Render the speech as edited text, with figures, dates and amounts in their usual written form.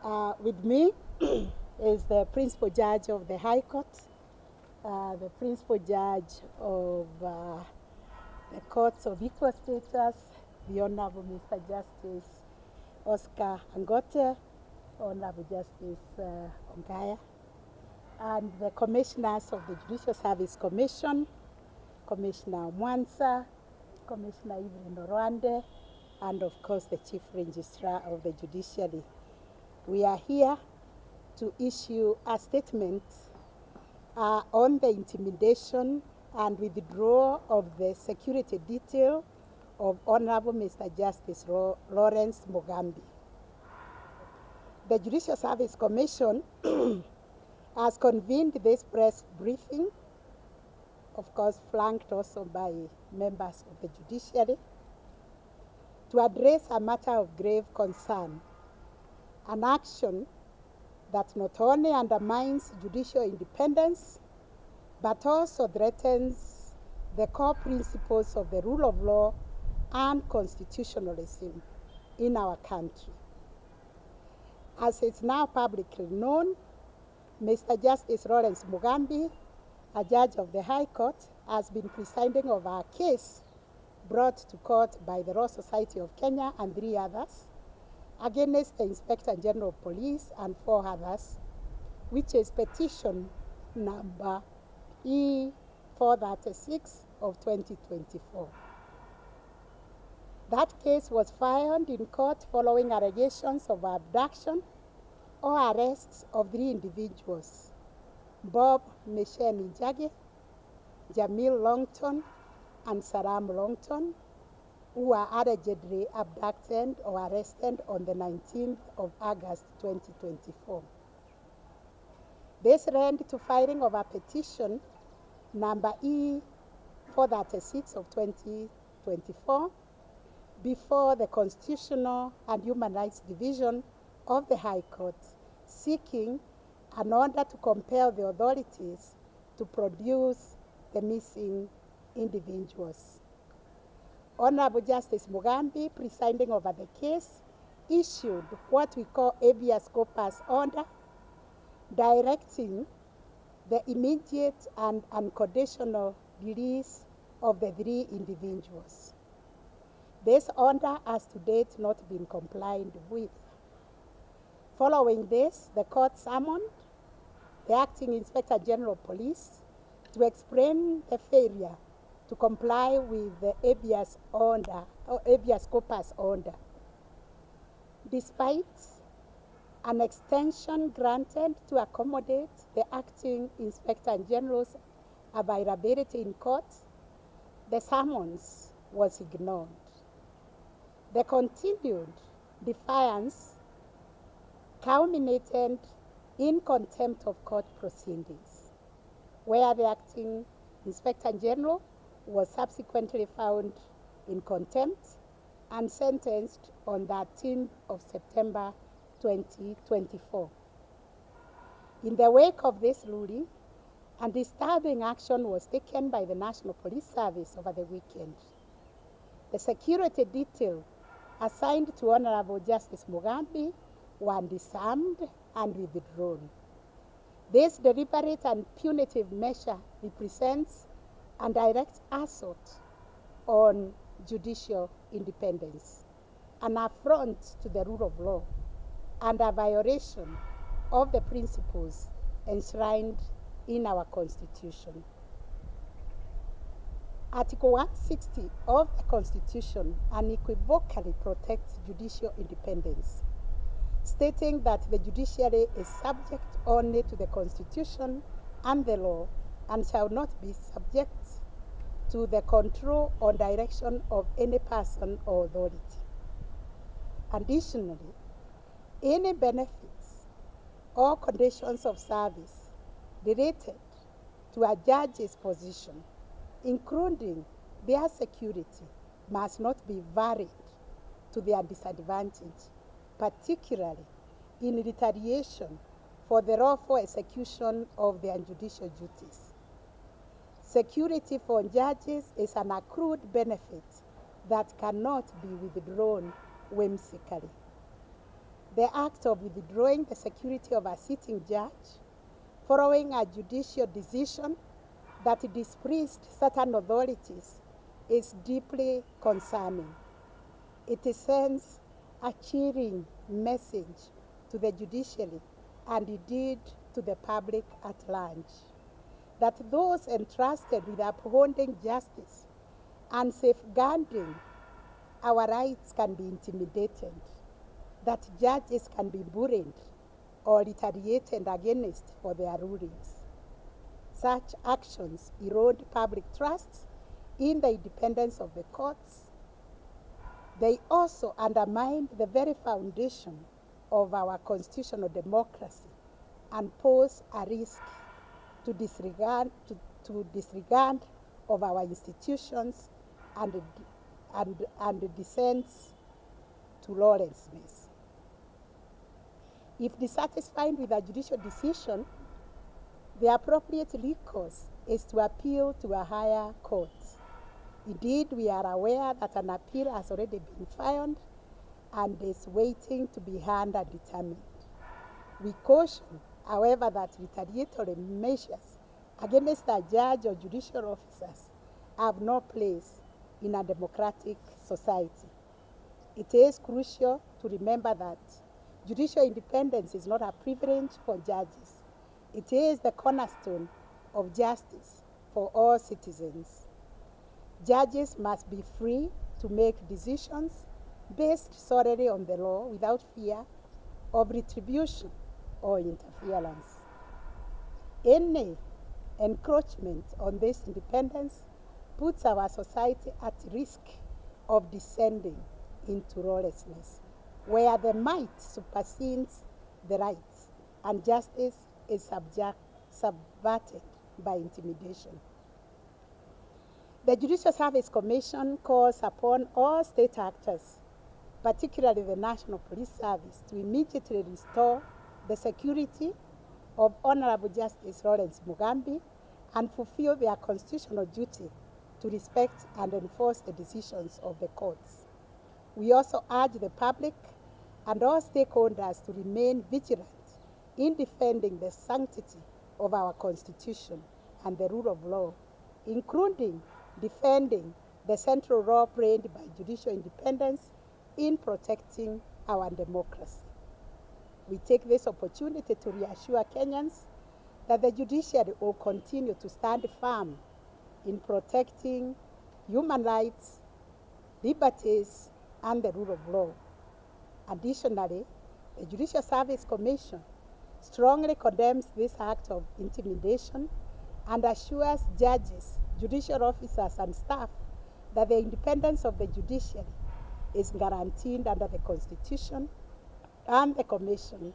With me is the principal judge of the High Court, the principal judge of the Courts of Equal Status, the Honorable Mr. Justice Oscar Angote, Honorable Justice Ongaya, and the commissioners of the Judicial Service Commission, Commissioner Mwansa, Commissioner Evelyn Orwande, and of course the Chief Registrar of the Judiciary. We are here to issue a statement on the intimidation and withdrawal of the security detail of Honorable Mr. Justice Lawrence Mugambi. The Judicial Service Commission has convened this press briefing, of course flanked also by members of the judiciary, to address a matter of grave concern, an action that not only undermines judicial independence, but also threatens the core principles of the rule of law and constitutionalism in our country. As it's now publicly known, Mr. Justice Lawrence Mugambi, a judge of the High Court, has been presiding over a case brought to court by the Law Society of Kenya and 3 others against the Inspector General of Police and 4 others, which is petition number E436 of 2024. That case was filed in court following allegations of abduction or arrests of 3 individuals, Bob Mesheni Njage, Jamil Longton, and Saram Longton, who were allegedly abducted or arrested on the 19th of August 2024. This led to filing of a petition number E436 of 2024 before the Constitutional and Human Rights Division of the High Court, seeking an order to compel the authorities to produce the missing individuals. Honorable Justice Mugambi, presiding over the case, issued what we call habeas corpus order, directing the immediate and unconditional release of the 3 individuals. This order has to date not been complied with. Following this, the court summoned the Acting Inspector General of Police to explain the failure to comply with the habeas corpus order. Despite an extension granted to accommodate the Acting Inspector General's availability in court, the summons was ignored. The continued defiance culminated in contempt of court proceedings, where the Acting Inspector General was subsequently found in contempt and sentenced on the 13th of September 2024. In the wake of this ruling, a disturbing action was taken by the National Police Service over the weekend. The security detail assigned to Honorable Justice Mugambi were disarmed and withdrawn. This deliberate and punitive measure represents a direct assault on judicial independence, an affront to the rule of law, and a violation of the principles enshrined in our Constitution. Article 160 of the Constitution unequivocally protects judicial independence, stating that the judiciary is subject only to the Constitution and the law and shall not be subject to the control or direction of any person or authority. Additionally, any benefits or conditions of service related to a judge's position, including their security, must not be varied to their disadvantage, particularly in retaliation for the lawful execution of their judicial duties. Security for judges is an accrued benefit that cannot be withdrawn whimsically. the act of withdrawing the security of a sitting judge following a judicial decision that displeased certain authorities is deeply concerning. It sends a chilling message to the judiciary and indeed to the public at large, that those entrusted with upholding justice and safeguarding our rights can be intimidated, that judges can be bullied or retaliated against for their rulings. Such actions erode public trust in the independence of the courts. They also undermine the very foundation of our constitutional democracy and pose a risk to disregard of our institutions and descends to lawlessness. If dissatisfied with a judicial decision, the appropriate recourse is to appeal to a higher court. Indeed, we are aware that an appeal has already been filed and is waiting to be heard and determined. We caution, however, that retaliatory measures against a judge or judicial officers have no place in a democratic society. It is crucial to remember that judicial independence is not a privilege for judges. It is the cornerstone of justice for all citizens. Judges must be free to make decisions based solely on the law without fear of retribution or interference. Any encroachment on this independence puts our society at risk of descending into lawlessness, where the might supersedes the rights and justice is subverted by intimidation. The Judicial Service Commission calls upon all state actors, particularly the National Police Service, to immediately restore the security of Honorable Justice Lawrence Mugambi and fulfill their constitutional duty to respect and enforce the decisions of the courts. We also urge the public and all stakeholders to remain vigilant in defending the sanctity of our Constitution and the rule of law, including defending the central role played by judicial independence in protecting our democracy. We take this opportunity to reassure Kenyans that the judiciary will continue to stand firm in protecting human rights, liberties, and the rule of law. Additionally, the Judicial Service Commission strongly condemns this act of intimidation and assures judges, judicial officers, and staff that the independence of the judiciary is guaranteed under the Constitution, and the Commission